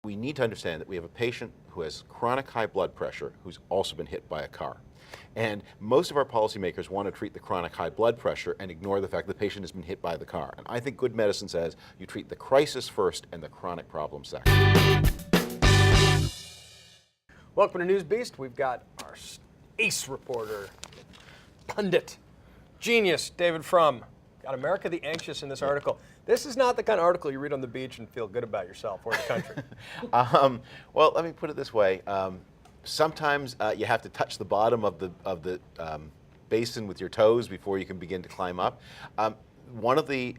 we need to understand that we have a patient who has chronic high blood pressure who's also been hit by a car. And most of our policymakers want to treat the chronic high blood pressure and ignore the fact the patient has been hit by the car. And I think good medicine says you treat the crisis first and the chronic problem second. Welcome to News Beast. We've got our ace reporter, pundit, genius, David Frum. Got America the Anxious in this article. This is not the kind of article you read on the beach and feel good about yourself or the country. Well, let me put it this way. Sometimes you have to touch the bottom of the basin with your toes before you can begin to climb up. One of the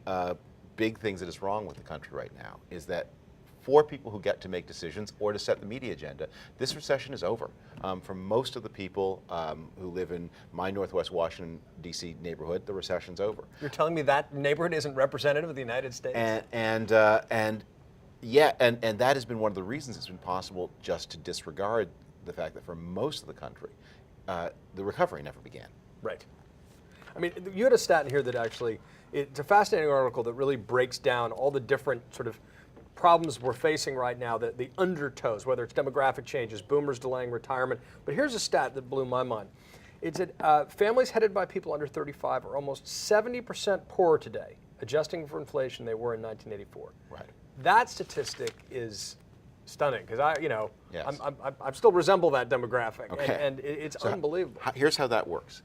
big things that is wrong with the country right now is that for people who get to make decisions or to set the media agenda, this recession is over. For most of the people who live in my Northwest Washington, D.C. neighborhood, the recession's over. You're telling me that neighborhood isn't representative of the United States? And that has been one of the reasons it's been possible just to disregard the fact that for most of the country, the recovery never began. Right. I mean, you had a stat in here that actually, it's a fascinating article that really breaks down all the different sort of problems we're facing right now, the undertows, whether it's demographic changes, boomers delaying retirement. But here's a stat that blew my mind. It's that families headed by people under 35 are almost 70% poorer today, adjusting for inflation, they were in 1984. Right. That statistic is stunning because Yes. I still resemble that demographic, okay. and it's unbelievable. Here's how that works.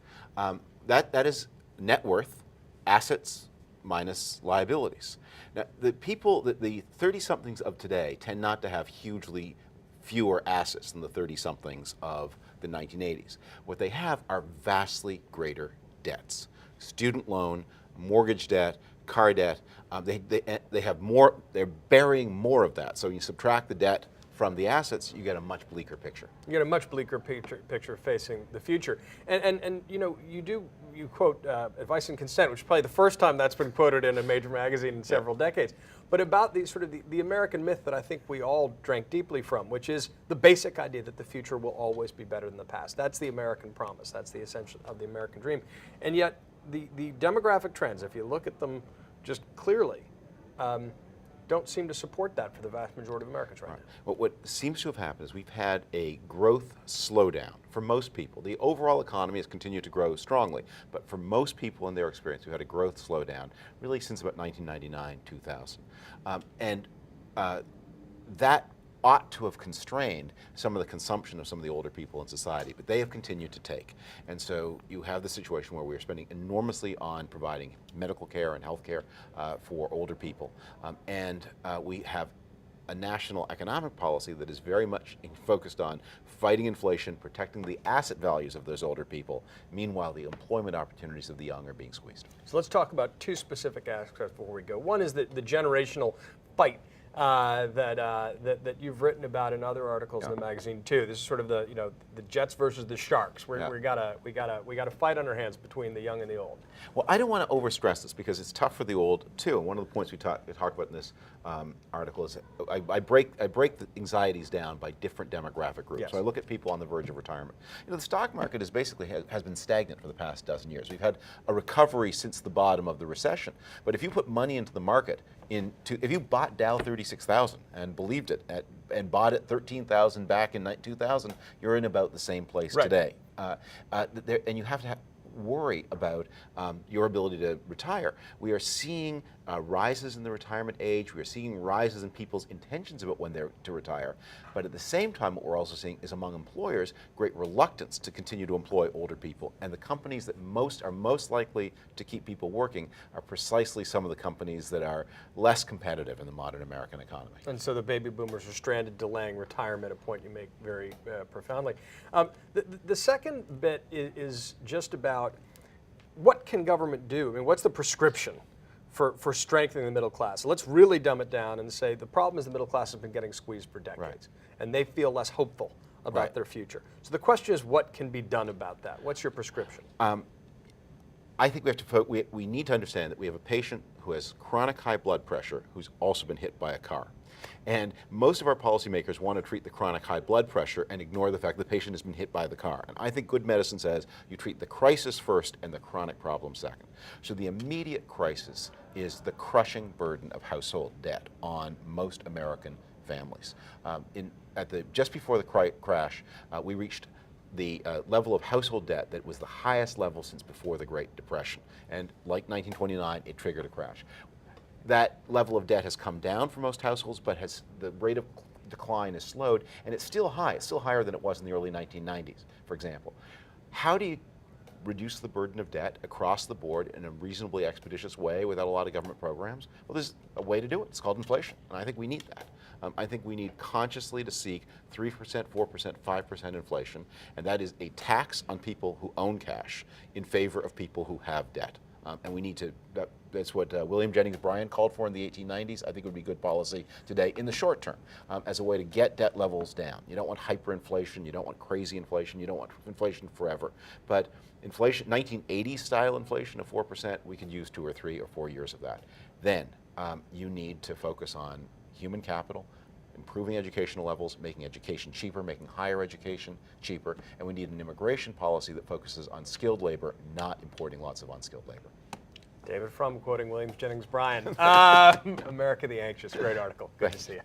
That is net worth, assets minus liabilities. Now, the 30-somethings of today tend not to have hugely fewer assets than the 30-somethings of the 1980s. What they have are vastly greater debts. Student loan, mortgage debt, car debt, they have more, they're burying more of that. So you subtract the debt from the assets, you get a much bleaker picture. You get a much bleaker picture facing the future. And you quote Advice and Consent, which is probably the first time that's been quoted in a major magazine in several decades. But about the American myth that I think we all drank deeply from, which is the basic idea that the future will always be better than the past. That's the American promise. That's the essential of the American dream. And yet the demographic trends, if you look at them just clearly, don't seem to support that for the vast majority of Americans right now. Well, what seems to have happened is we've had a growth slowdown for most people. The overall economy has continued to grow strongly, but for most people in their experience, we've had a growth slowdown really since about 1999, 2000. That ought to have constrained some of the consumption of some of the older people in society, but they have continued to take. And so you have the situation where we're spending enormously on providing medical care and health care for older people. We have a national economic policy that is very much focused on fighting inflation, protecting the asset values of those older people. Meanwhile, the employment opportunities of the young are being squeezed. So let's talk about two specific aspects before we go. One is the generational fight that you've written about in other articles in the magazine too. This is sort of the Jets versus the Sharks. We gotta fight on our hands between the young and the old. Well, I don't want to overstress this because it's tough for the old too. And one of the points we talk about in this article is I break the anxieties down by different demographic groups. Yes. So I look at people on the verge of retirement. The stock market is basically has been stagnant for the past dozen years. We've had a recovery since the bottom of the recession. But if you put money into the market, if you bought Dow 36,000 and believed it and bought it 13,000 back in 2000, you're in about the same place today. And you have to worry about your ability to retire. We are seeing rises in the retirement age. We are seeing rises in people's intentions about when they're to retire. But at the same time, what we're also seeing is among employers, great reluctance to continue to employ older people. And the companies that are most likely to keep people working are precisely some of the companies that are less competitive in the modern American economy. And so the baby boomers are stranded, delaying retirement, a point you make very profoundly. The second bit is just about what can government do? I mean, what's the prescription for strengthening the middle class? So let's really dumb it down and say the problem is the middle class has been getting squeezed for decades, and they feel less hopeful about their future. So the question is, what can be done about that? What's your prescription? I think we need to understand that we have a patient who has chronic high blood pressure who's also been hit by a car. And most of our policymakers want to treat the chronic high blood pressure and ignore the fact the patient has been hit by the car. And I think good medicine says you treat the crisis first and the chronic problem second. So the immediate crisis is the crushing burden of household debt on most American families. Just before the crash, we reached the level of household debt that was the highest level since before the Great Depression. And like 1929, it triggered a crash. That level of debt has come down for most households, but the rate of decline has slowed, and it's still high. It's still higher than it was in the early 1990s, for example. How do you reduce the burden of debt across the board in a reasonably expeditious way without a lot of government programs? Well, there's a way to do it. It's called inflation, and I think we need that. I think we need consciously to seek 3%, 4%, 5% inflation, and that is a tax on people who own cash in favor of people who have debt. And we need to, that's what William Jennings Bryan called for in the 1890s. I think it would be good policy today in the short term as a way to get debt levels down. You don't want hyperinflation, you don't want crazy inflation, you don't want inflation forever. But inflation, 1980s style inflation of 4%, we could use 2 or 3 or 4 years of that. Then you need to focus on human capital, improving educational levels, making education cheaper, making higher education cheaper, and we need an immigration policy that focuses on skilled labor, not importing lots of unskilled labor. David Frum quoting William Jennings Bryan. America the Anxious, great article. Good to see you.